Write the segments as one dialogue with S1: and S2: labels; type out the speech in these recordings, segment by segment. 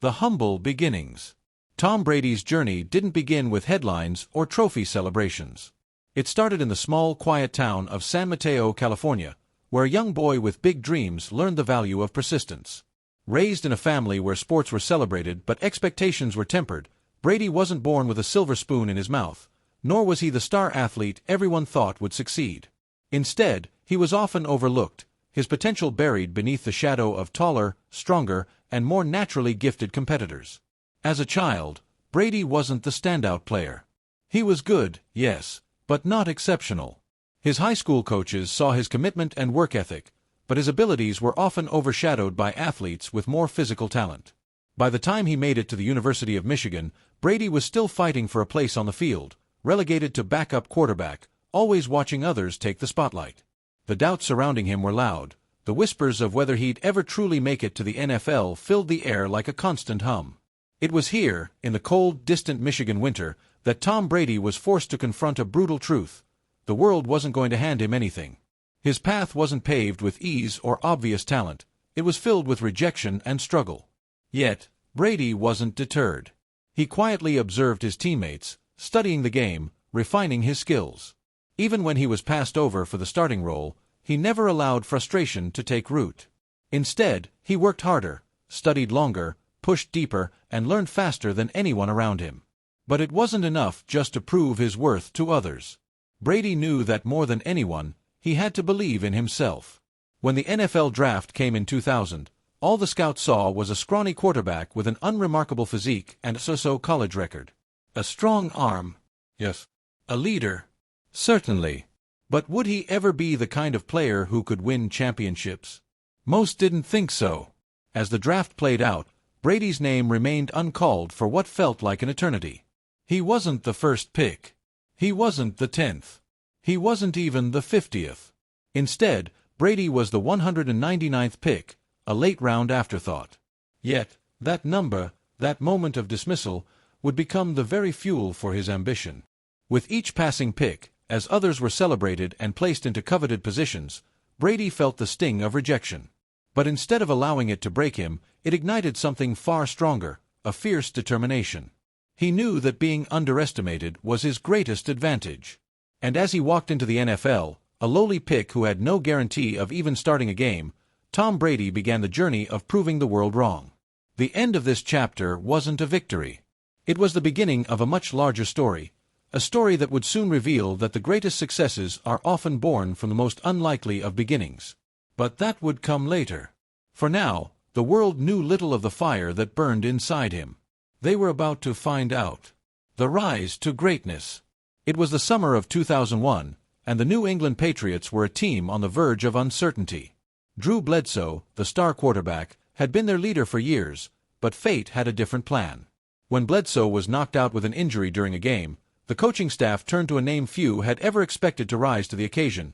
S1: The humble beginnings. Tom Brady's journey didn't begin with headlines or trophy celebrations. It started in the small, quiet town of San Mateo, California, where a young boy with big dreams learned the value of persistence. Raised in a family where sports were celebrated but expectations were tempered, Brady wasn't born with a silver spoon in his mouth, nor was he the star athlete everyone thought would succeed. Instead, he was often overlooked, his potential buried beneath the shadow of taller, stronger, and more naturally gifted competitors. As a child, Brady wasn't the standout player. He was good, yes, but not exceptional. His high school coaches saw his commitment and work ethic, but his abilities were often overshadowed by athletes with more physical talent. By the time he made it to the University of Michigan, Brady was still fighting for a place on the field, relegated to backup quarterback, always watching others take the spotlight. The doubts surrounding him were loud. The whispers of whether he'd ever truly make it to the NFL filled the air like a constant hum. It was here, in the cold, distant Michigan winter, that Tom Brady was forced to confront a brutal truth. The world wasn't going to hand him anything. His path wasn't paved with ease or obvious talent. It was filled with rejection and struggle. Yet, Brady wasn't deterred. He quietly observed his teammates, studying the game, refining his skills. Even when he was passed over for the starting role, he never allowed frustration to take root. Instead, he worked harder, studied longer, pushed deeper, and learned faster than anyone around him. But it wasn't enough just to prove his worth to others. Brady knew that more than anyone, he had to believe in himself. When the NFL draft came in 2000, all the scouts saw was a scrawny quarterback with an unremarkable physique and a so-so college record. A strong arm. Yes. A leader. Certainly. But would he ever be the kind of player who could win championships? Most didn't think so. As the draft played out, Brady's name remained uncalled for what felt like an eternity. He wasn't the first pick. He wasn't the 10th. He wasn't even the 50th. Instead, Brady was the 199th pick, a late-round afterthought. Yet, that number, that moment of dismissal, would become the very fuel for his ambition. With each passing pick, as others were celebrated and placed into coveted positions, Brady felt the sting of rejection. But instead of allowing it to break him, it ignited something far stronger, a fierce determination. He knew that being underestimated was his greatest advantage. And as he walked into the NFL, a lowly pick who had no guarantee of even starting a game, Tom Brady began the journey of proving the world wrong. The end of this chapter wasn't a victory. It was the beginning of a much larger story, a story that would soon reveal that the greatest successes are often born from the most unlikely of beginnings. But that would come later. For now, the world knew little of the fire that burned inside him. They were about to find out. The rise to greatness. It was the summer of 2001, and the New England Patriots were a team on the verge of uncertainty. Drew Bledsoe, the star quarterback, had been their leader for years, but fate had a different plan. When Bledsoe was knocked out with an injury during a game, the coaching staff turned to a name few had ever expected to rise to the occasion: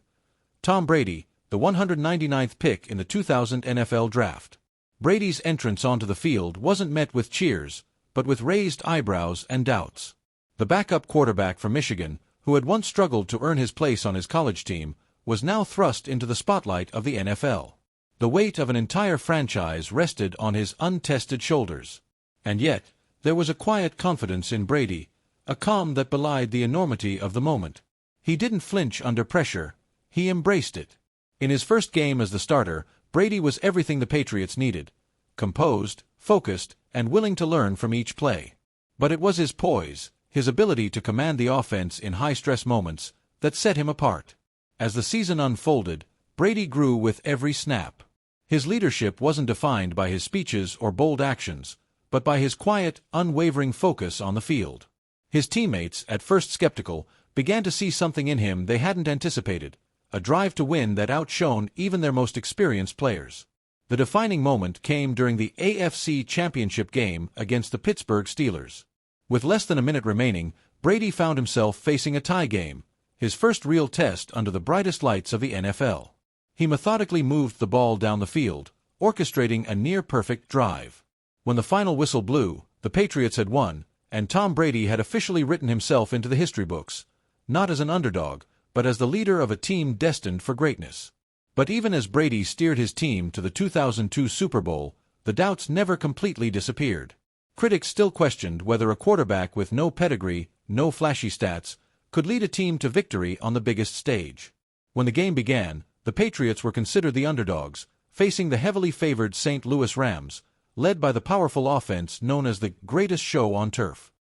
S1: Tom Brady, the 199th pick in the 2000 NFL Draft. Brady's entrance onto the field wasn't met with cheers, but with raised eyebrows and doubts. The backup quarterback from Michigan, who had once struggled to earn his place on his college team, was now thrust into the spotlight of the NFL. The weight of an entire franchise rested on his untested shoulders. And yet, there was a quiet confidence in Brady, a calm that belied the enormity of the moment. He didn't flinch under pressure. He embraced it. In his first game as the starter, Brady was everything the Patriots needed: composed, focused, and willing to learn from each play. But it was his poise, his ability to command the offense in high-stress moments, that set him apart. As the season unfolded, Brady grew with every snap. His leadership wasn't defined by his speeches or bold actions, but by his quiet, unwavering focus on the field. His teammates, at first skeptical, began to see something in him they hadn't anticipated, a drive to win that outshone even their most experienced players. The defining moment came during the AFC Championship game against the Pittsburgh Steelers. With less than a minute remaining, Brady found himself facing a tie game, his first real test under the brightest lights of the NFL. He methodically moved the ball down the field, orchestrating a near-perfect drive. When the final whistle blew, the Patriots had won, and Tom Brady had officially written himself into the history books, not as an underdog, but as the leader of a team destined for greatness. But even as Brady steered his team to the 2002 Super Bowl, the doubts never completely disappeared. Critics still questioned whether a quarterback with no pedigree, no flashy stats, could lead a team to victory on the biggest stage. When the game began, the Patriots were considered the underdogs, facing the heavily favored St. Louis Rams, led by the powerful offense known as the greatest show on turf.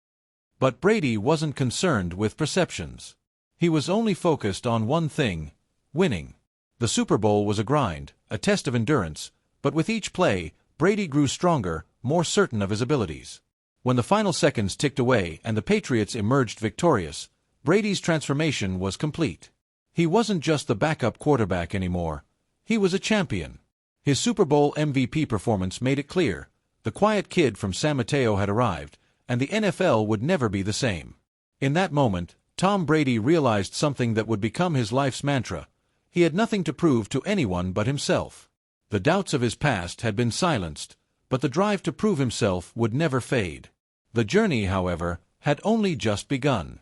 S1: But Brady wasn't concerned with perceptions. He was only focused on one thing: winning. The Super Bowl was a grind, a test of endurance, but with each play, Brady grew stronger, more certain of his abilities. When the final seconds ticked away and the Patriots emerged victorious, Brady's transformation was complete. He wasn't just the backup quarterback anymore. He was a champion. His Super Bowl MVP performance made it clear: the quiet kid from San Mateo had arrived, and the NFL would never be the same. In that moment, Tom Brady realized something that would become his life's mantra: he had nothing to prove to anyone but himself. The doubts of his past had been silenced, but the drive to prove himself would never fade. The journey, however, had only just begun.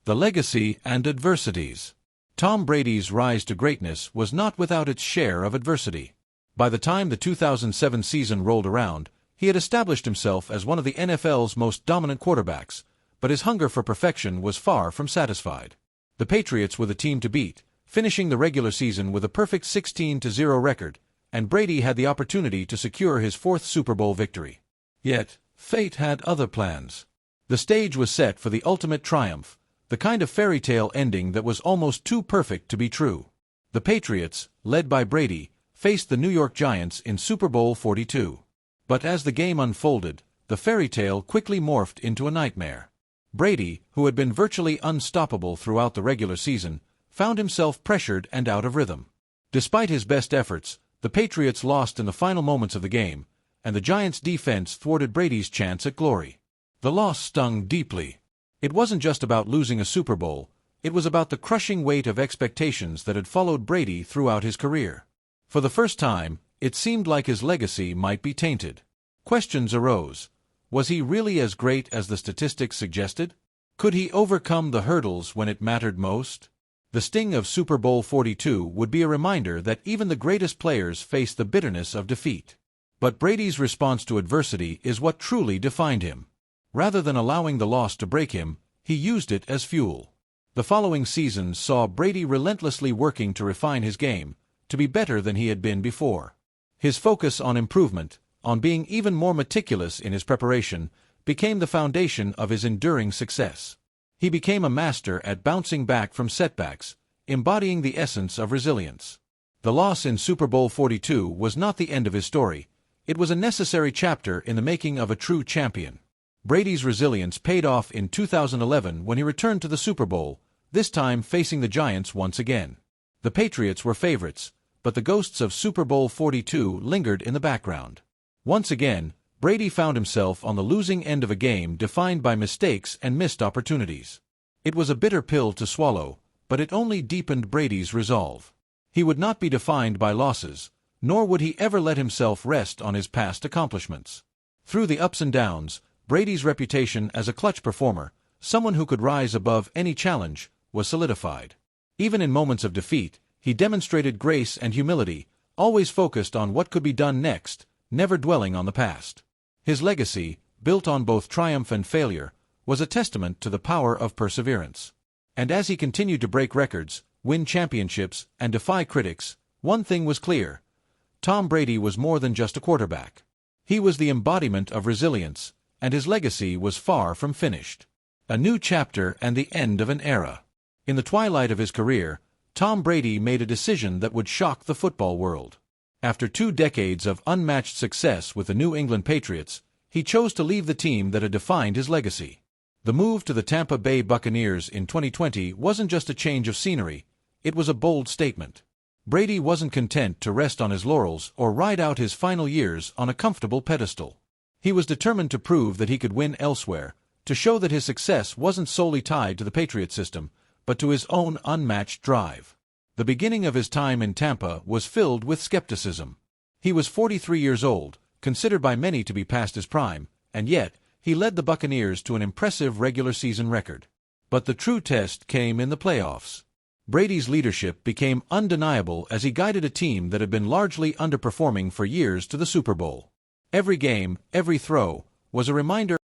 S1: The legacy and adversities. Tom Brady's rise to greatness was not without its share of adversity. By the time the 2007 season rolled around, he had established himself as one of the NFL's most dominant quarterbacks, but his hunger for perfection was far from satisfied. The Patriots were the team to beat, finishing the regular season with a perfect 16-0 record, and Brady had the opportunity to secure his fourth Super Bowl victory. Yet, fate had other plans. The stage was set for the ultimate triumph, the kind of fairy tale ending that was almost too perfect to be true. The Patriots, led by Brady, faced the New York Giants in Super Bowl 42. But as the game unfolded, the fairy tale quickly morphed into a nightmare. Brady, who had been virtually unstoppable throughout the regular season, found himself pressured and out of rhythm. Despite his best efforts, the Patriots lost in the final moments of the game, and the Giants' defense thwarted Brady's chance at glory. The loss stung deeply. It wasn't just about losing a Super Bowl, it was about the crushing weight of expectations that had followed Brady throughout his career. For the first time, it seemed like his legacy might be tainted. Questions arose. Was he really as great as the statistics suggested? Could he overcome the hurdles when it mattered most? The sting of Super Bowl 42 would be a reminder that even the greatest players face the bitterness of defeat. But Brady's response to adversity is what truly defined him. Rather than allowing the loss to break him, he used it as fuel. The following seasons saw Brady relentlessly working to refine his game, to be better than he had been before. His focus on improvement, on being even more meticulous in his preparation, became the foundation of his enduring success. He became a master at bouncing back from setbacks, embodying the essence of resilience. The loss in Super Bowl 42 was not the end of his story. It was a necessary chapter in the making of a true champion. Brady's resilience paid off in 2011 when he returned to the Super Bowl, this time facing the Giants once again. The Patriots were favorites, but the ghosts of Super Bowl 42 lingered in the background. Once again, Brady found himself on the losing end of a game defined by mistakes and missed opportunities. It was a bitter pill to swallow, but it only deepened Brady's resolve. He would not be defined by losses, nor would he ever let himself rest on his past accomplishments. Through the ups and downs, Brady's reputation as a clutch performer, someone who could rise above any challenge, was solidified. Even in moments of defeat, he demonstrated grace and humility, always focused on what could be done next, never dwelling on the past. His legacy, built on both triumph and failure, was a testament to the power of perseverance. And as he continued to break records, win championships, and defy critics, one thing was clear: Tom Brady was more than just a quarterback. He was the embodiment of resilience, and his legacy was far from finished. A new chapter and the end of an era. In the twilight of his career, Tom Brady made a decision that would shock the football world. After 2 decades of unmatched success with the New England Patriots, he chose to leave the team that had defined his legacy. The move to the Tampa Bay Buccaneers in 2020 wasn't just a change of scenery, it was a bold statement. Brady wasn't content to rest on his laurels or ride out his final years on a comfortable pedestal. He was determined to prove that he could win elsewhere, to show that his success wasn't solely tied to the Patriot system, but to his own unmatched drive. The beginning of his time in Tampa was filled with skepticism. He was 43 years old, considered by many to be past his prime, and yet, he led the Buccaneers to an impressive regular season record. But the true test came in the playoffs. Brady's leadership became undeniable as he guided a team that had been largely underperforming for years to the Super Bowl. Every game, every throw, was a reminder